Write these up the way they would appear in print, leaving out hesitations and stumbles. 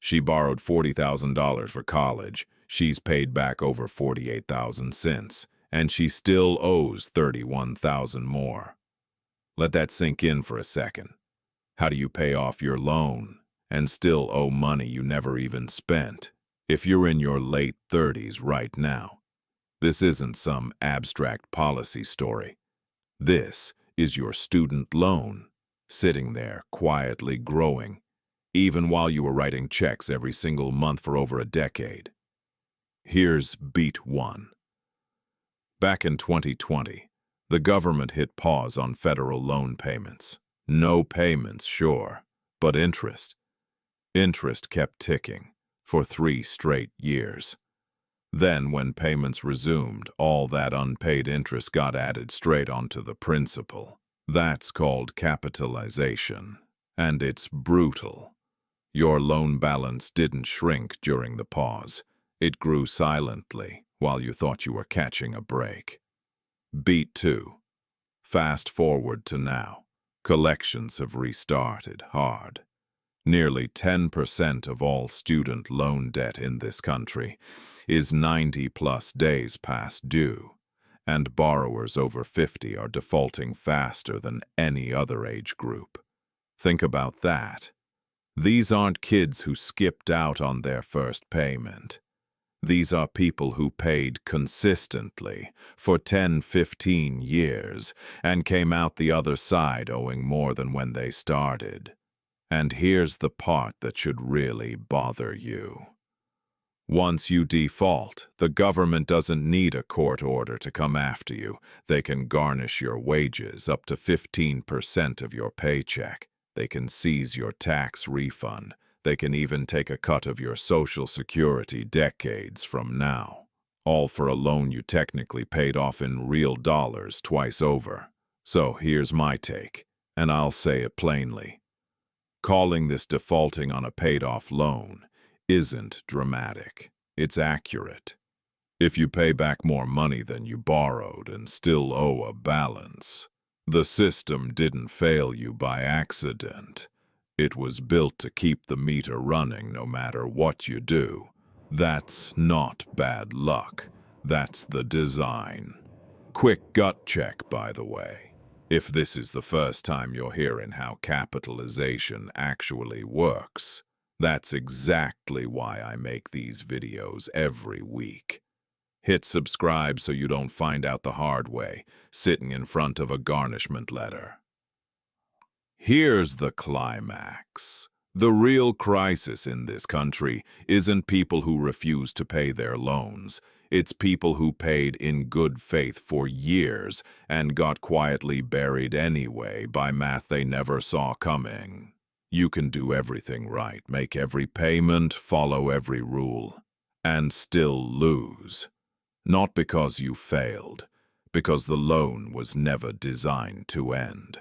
She borrowed $40,000 for college. She's paid back over $48,000 since, and she still owes $31,000 more. Let that sink in for a second. How do you pay off your loan and still owe money you never even spent? If you're in your late 30s right now, this isn't some abstract policy story. This is your student loan, sitting there quietly growing, even while you were writing checks every single month for over a decade. Here's beat one. Back in 2020, the government hit pause on federal loan payments. No payments, sure, but interest. Interest kept ticking for 3 straight years. Then, when payments resumed, all that unpaid interest got added straight onto the principal. That's called capitalization, and it's brutal. Your loan balance didn't shrink during the pause. It grew silently while you thought you were catching a break. Beat 2. Fast forward to now. Collections have restarted hard. Nearly 10% of all student loan debt in this country is 90-plus days past due, and borrowers over 50 are defaulting faster than any other age group. Think about that. These aren't kids who skipped out on their first payment. These are people who paid consistently for 10, 15 years and came out the other side owing more than when they started. And here's the part that should really bother you. Once you default, the government doesn't need a court order to come after you. They can garnish your wages up to 15% of your paycheck. They can seize your tax refund. They can even take a cut of your Social Security decades from now. All for a loan you technically paid off in real dollars twice over. So here's my take, and I'll say it plainly. Calling this defaulting on a paid-off loan isn't dramatic. It's accurate. If you pay back more money than you borrowed and still owe a balance, the system didn't fail you by accident. It was built to keep the meter running no matter what you do. That's not bad luck. That's the design. Quick gut check, by the way. If this is the first time you're hearing how capitalization actually works, that's exactly why I make these videos every week. Hit subscribe so you don't find out the hard way, sitting in front of a garnishment letter. Here's the climax. The real crisis in this country isn't people who refuse to pay their loans. It's people who paid in good faith for years and got quietly buried anyway by math they never saw coming. You can do everything right, make every payment, follow every rule, and still lose. Not because you failed, because the loan was never designed to end.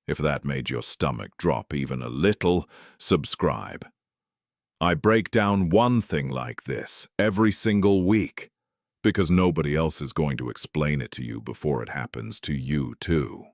If that made your stomach drop even a little, subscribe. I break down one thing like this every single week, because nobody else is going to explain it to you before it happens to you too.